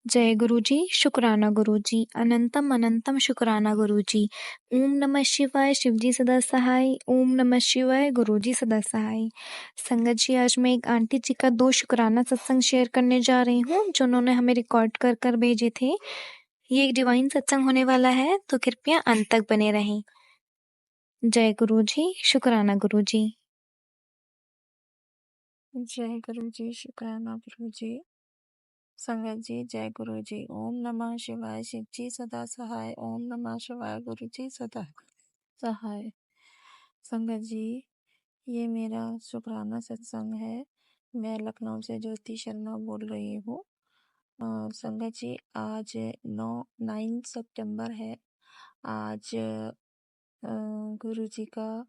जय गुरुजी, शुक्राना गुरुजी, अनंतम अनंतम शुक्राना गुरुजी। ओम नमः शिवाय, शिवजी सदा सहाय। ओम नमः शिवाय, गुरुजी सदा सहाय। संगत जी, आज मैं एक आंटी जी का 2 शुक्राना सत्संग शेयर करने जा रही हूँ जो उन्होंने हमें रिकॉर्ड कर कर भेजे थे। ये एक डिवाइन सत्संग होने वाला है तो कृपया अंत तक बने रहें। जय गुरुजी, शुक्राना गुरुजी। जय गुरु जी, शुक्राना गुरु जी। संगत जी, जय गुरु जी। ओम नमः शिवाय, शिव जी सदा सहाय। ओम नमः शिवाय, गुरु जी सदा सहाय। संगत जी, ये मेरा शुक्राना सत्संग है। मैं लखनऊ से ज्योति शर्मा बोल रही हूँ। संगत जी, आज 9 सितंबर है। आज गुरु जी का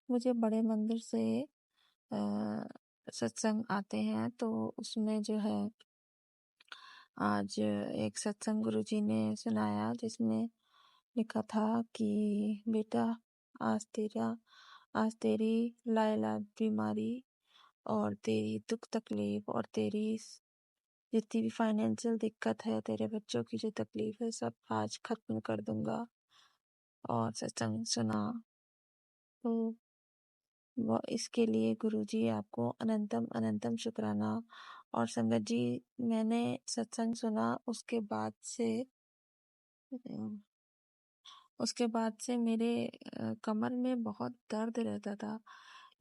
मुझे बड़े मंदिर से सत्संग आते हैं, तो उसमें जो है आज एक सत्संग गुरुजी ने सुनाया जिसमें लिखा था कि बेटा, आज तेरी लाइलाज बीमारी और तेरी दुख तकलीफ और तेरी जितनी भी फाइनेंशियल दिक्कत है, तेरे बच्चों की जो तकलीफ है, सब आज खत्म कर दूंगा। और सत्संग सुना तो वो इसके लिए गुरुजी आपको अनंतम अनंतम शुक्राना। और संगत जी, मैंने सत्संग सुना, उसके बाद से मेरे कमर में बहुत दर्द रहता था,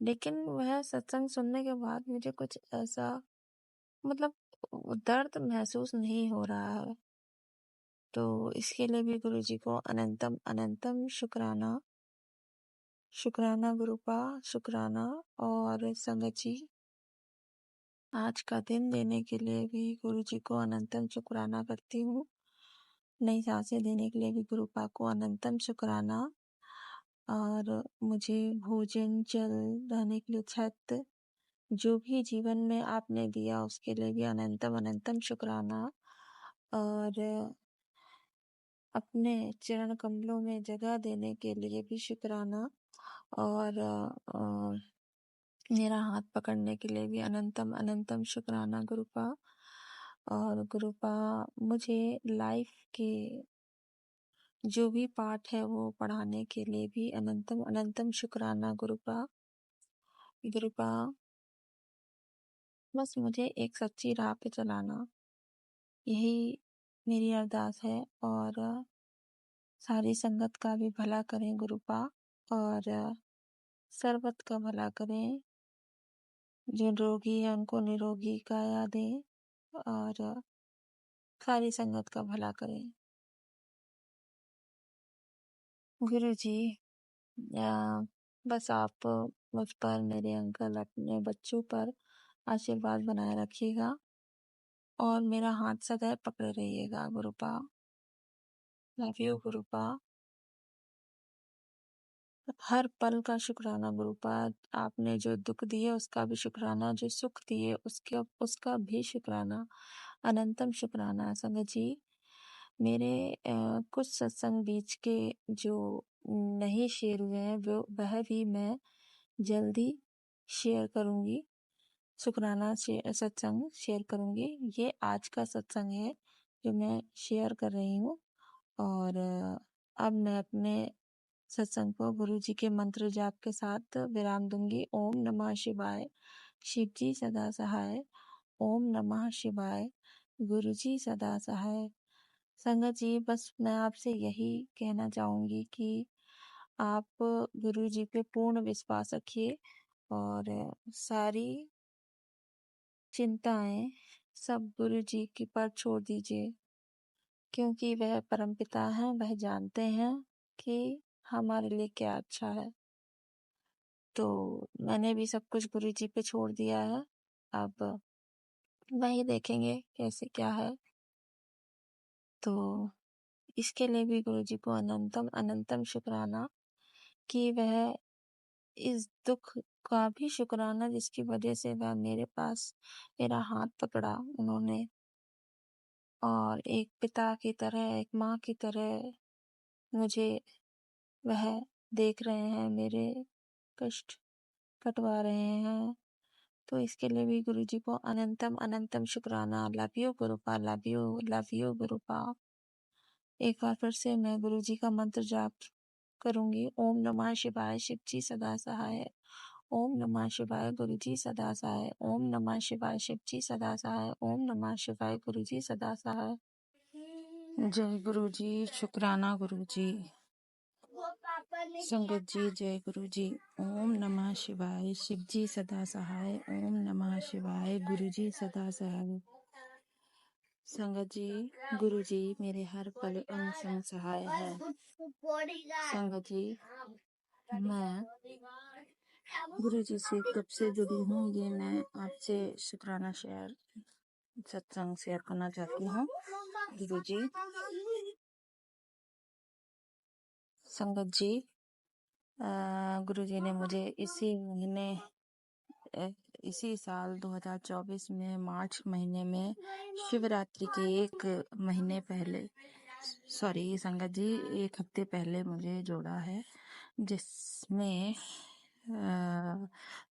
लेकिन वह सत्संग सुनने के बाद मुझे कुछ ऐसा मतलब दर्द महसूस नहीं हो रहा है। तो इसके लिए भी गुरुजी को अनंतम अनंतम शुक्राना। शुक्राना गुरुपा, शुक्राना। और संगत जी, आज का दिन देने के लिए भी गुरुजी को अनंतम शुक्राना करती हूँ। नई सांसें देने के लिए भी गुरुपा को अनंतम शुक्राना। और मुझे भोजन, जल, रहने के लिए छत, जो भी जीवन में आपने दिया उसके लिए भी अनंतम अनंतम शुक्राना। और अपने चरण कमलों में जगह देने के लिए भी शुक्राना। और मेरा हाथ पकड़ने के लिए भी अनंतम अनंतम शुक्राना गुरुपा। और गुरुपा, मुझे लाइफ के जो भी पाठ है वो पढ़ाने के लिए भी अनंतम अनंतम शुक्राना गुरुपा। गुरुपा, बस मुझे एक सच्ची राह पे चलाना, यही मेरी अरदास है। और सारी संगत का भी भला करें गुरुपा, और सर्वत का भला करें। जो रोगी है उनको निरोगी काया दें, और सारी संगत का भला करें। गुरु जी, बस आप मुझ पर, मेरे अंकल, अपने बच्चों पर आशीर्वाद बनाए रखिएगा और मेरा हाथ सदैव पकड़े रहिएगा गुरुपा। Love you गुरुपा। हर पल का शुक्राना गुरुपा। आपने जो दुख दिए उसका भी शुक्राना, जो सुख दिए उसका भी शुक्राना। अनंतम शुक्राना। संगत जी, मेरे कुछ सत्संग बीच के जो नहीं शेयर हुए हैं वह भी मैं जल्दी शेयर करूंगी। शुक्राना सत्संग शेयर करूंगी। ये आज का सत्संग है जो मैं शेयर कर रही हूँ। और अब मैं अपने सत्संग को गुरु जी के मंत्र जाप के साथ विराम दूंगी। ओम नमः शिवाय, शिव जी सदा सहाय। ओम नमः शिवाय, गुरु जी सदा सहाय। संगत जी, बस मैं आपसे यही कहना चाहूंगी कि आप गुरु जी पे पूर्ण विश्वास रखिए और सारी चिंताएं सब गुरु जी के पर छोड़ दीजिए, क्योंकि वह परमपिता हैं। वह जानते हैं कि हमारे लिए क्या अच्छा है। तो मैंने भी सब कुछ गुरु जी पे छोड़ दिया है। अब वही देखेंगे कैसे क्या है। तो इसके लिए भी गुरु जी को अनंतम अनंतम शुक्राना कि वह इस दुख का भी शुक्राना जिसकी वजह से वह मेरे पास मेरा हाथ पकड़ा उन्होंने, और एक पिता की तरह, एक माँ की तरह मुझे वह देख रहे हैं, मेरे कष्ट कटवा रहे हैं। तो इसके लिए भी गुरु जी को अनंतम अनंतम शुक्राना। Love you Gurupa, love you Gurupa. एक बार फिर से मैं गुरु जी का मंत्र जाप करूंगी। ओम नमः शिवाय, शिव जी सदा सहाय। ओम नमः शिवाय, गुरु जी सदा सहाय। ओम नमः शिवाय, शिव जी सदा सहाय। ओम नमः शिवाय, गुरु जी सदा सहाय। जय गुरु जी, शुक्राना गुरु जी। संगत जी जय गुरु जी। ओम नमः शिवाय, शिव जी सदा सहाय। ओम नमः शिवाय, गुरु जी सदा सहाय। संगत जी, गुरु जी मेरे हर पल अंग संग सहाय है। संगत जी, मैं गुरु जी से कब से जुड़ी हूँ, ये मैं आपसे शुक्राना सत्संग शेयर करना चाहती हूँ। गुरु जी, संगत जी, गुरु जी ने मुझे इसी साल 2024 में मार्च महीने में शिवरात्रि के एक हफ्ते पहले मुझे जोड़ा है, जिसमें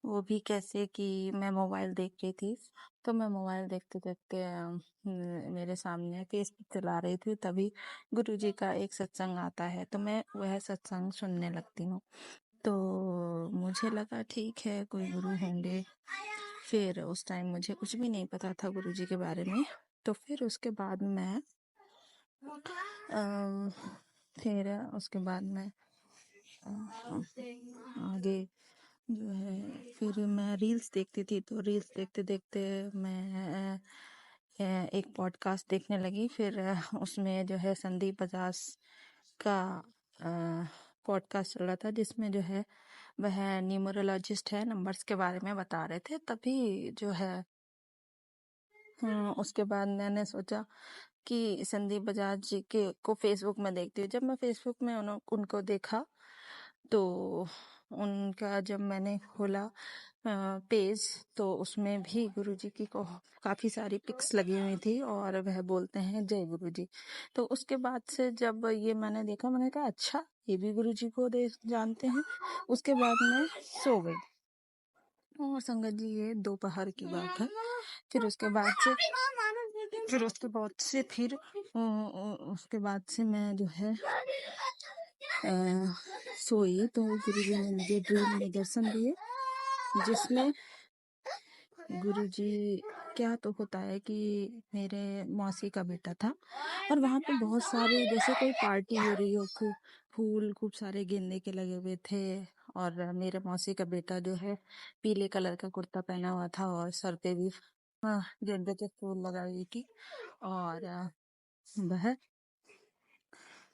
वो भी कैसे कि मैं मोबाइल देख रही थी। तो मैं मोबाइल देखते देखते मेरे सामने फेसबुक चला रही थी, तभी गुरुजी का एक सत्संग आता है, तो मैं वह सत्संग सुनने लगती हूँ। तो मुझे लगा ठीक है, कोई गुरु होंगे। फिर उस टाइम मुझे कुछ भी नहीं पता था गुरुजी के बारे में। तो फिर उसके बाद मैं आगे जो है, फिर मैं रील्स देखती थी। तो रील्स देखते देखते मैं एक पॉडकास्ट देखने लगी। फिर उसमें जो है संदीप बजाज का पॉडकास्ट चल रहा था, जिसमें जो है वह न्यूमरोलॉजिस्ट है, नंबर्स के बारे में बता रहे थे। तभी जो है उसके बाद मैंने सोचा कि संदीप बजाज जी के को फेसबुक में देखती हूँ। जब मैं फेसबुक में उनको देखा, तो उनका जब मैंने खोला पेज, तो उसमें भी गुरुजी की काफी सारी पिक्स लगी हुई थी और वह बोलते हैं जय गुरुजी। तो उसके बाद से जब ये मैंने देखा, मैंने कहा अच्छा, ये भी गुरुजी को जानते हैं। उसके बाद मैं सो गई। और संगत जी, ये दोपहर की बात है। फिर उसके बाद से मैं जो है सोई, तो गुरुजी ने मुझे ड्रीम में दर्शन दिए, जिसमें गुरुजी क्या तो होता है कि मेरे मौसी का बेटा था और वहां पे बहुत सारे, जैसे कोई पार्टी हो रही हो, फूल खूब सारे गेंदे के लगे हुए थे। और मेरे मौसी का बेटा जो है पीले कलर का कुर्ता पहना हुआ था और सर पे भी गेंदे के फूल लगाई हुई थी। और वह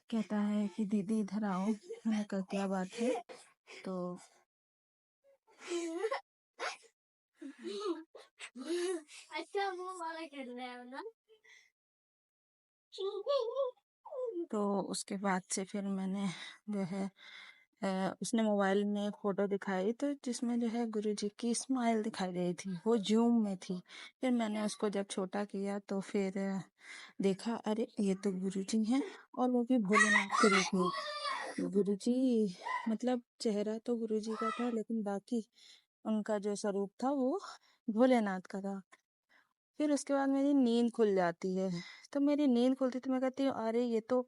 कहता है कि दीदी इधर आओ। मैंने कहा क्या बात है? तो अच्छा, वो वाला कर रहा है ना। तो उसके बाद से फिर मैंने जो है उसने मोबाइल में फोटो दिखाई, तो जिसमें जो है गुरुजी की स्माइल दिखाई दे रही थी, वो जूम में थी। फिर मैंने उसको जब छोटा किया, तो फिर देखा, अरे ये तो गुरुजी हैं, और वो भी भोलेनाथ के रूप में। गुरुजी मतलब चेहरा तो गुरुजी का था, लेकिन बाकी उनका जो स्वरूप था वो भोलेनाथ का था। फिर उसके बाद मेरी नींद खुल जाती है। तो मेरी नींद खुलती, तो मैं कहती हूँ अरे ये तो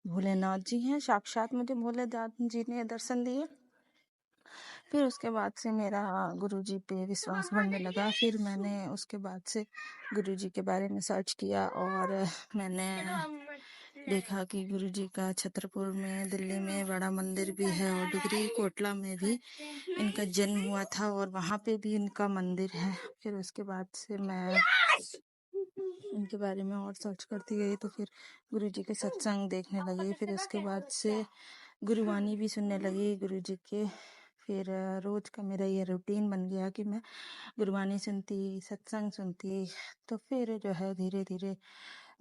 भोलेनाथ जी हैं, साक्षात मुझे भोलेनाथ जी ने दर्शन दिए। फिर उसके बाद से मेरा गुरुजी पे विश्वास बढ़ने लगा। फिर मैंने उसके बाद से गुरुजी के बारे में सर्च किया, और मैंने देखा कि गुरुजी का छतरपुर में, दिल्ली में बड़ा मंदिर भी है, और डिग्री कोटला में भी इनका जन्म हुआ था, और वहाँ पे भी इनका मंदिर है। फिर उसके बाद से मैं इनके बारे में और सर्च करती गई, तो फिर गुरुजी के सत्संग देखने लगी। फिर उसके बाद से गुरुवाणी भी सुनने लगी गुरुजी के। फिर रोज का मेरा ये रूटीन बन गया कि मैं गुरुवाणी सुनती, सत्संग सुनती। तो फिर जो है धीरे धीरे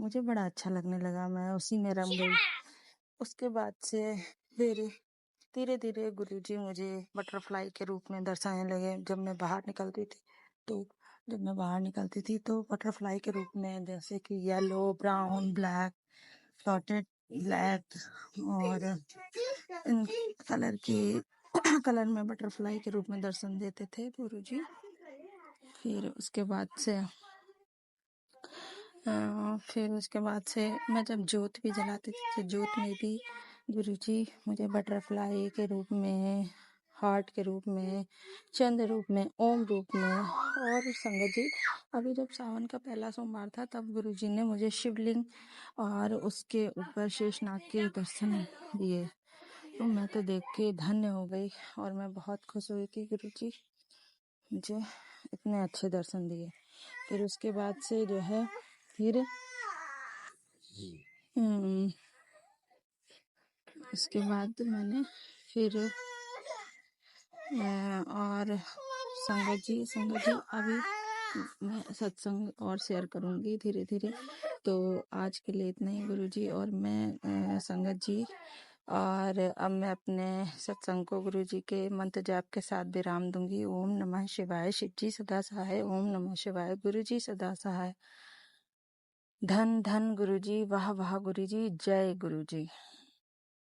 मुझे बड़ा अच्छा लगने लगा, मैं उसी में रम गई। उसके बाद से फिर धीरे धीरे गुरुजी मुझे बटरफ्लाई के रूप में दर्शाने लगे। जब मैं बाहर निकलती थी तो बटरफ्लाई के रूप में, जैसे कि yellow, brown, black, dotted black, और इन कलर में बटरफ्लाई के रूप में दर्शन देते थे गुरुजी। फिर उसके बाद से मैं जब जोत भी जलाती थी तो जोत में भी गुरुजी मुझे बटरफ्लाई के रूप में, हार्ट के रूप में, चंद्र रूप में, ओम रूप में, और संगत जी अभी जब सावन का पहला सोमवार था तब गुरुजी ने मुझे शिवलिंग और उसके ऊपर शेषनाग के दर्शन दिए। तो मैं तो देख के धन्य हो गई और मैं बहुत खुश हुई कि गुरुजी मुझे इतने अच्छे दर्शन दिए। फिर उसके बाद से जो है फिर उसके बाद मैंने फिर और संगत जी अभी मैं सत्संग और शेयर करूँगी धीरे धीरे। तो आज के लिए इतना ही गुरुजी। और मैं संगत जी और अब मैं अपने सत्संग को गुरुजी के मंत्र जाप के साथ विराम दूंगी। ओम नमः शिवाय। शिव जी सदा सहाय। ओम नमः शिवाय। गुरुजी सदा सहाय। धन धन गुरुजी। वाह वाह गुरुजी। जय गुरुजी।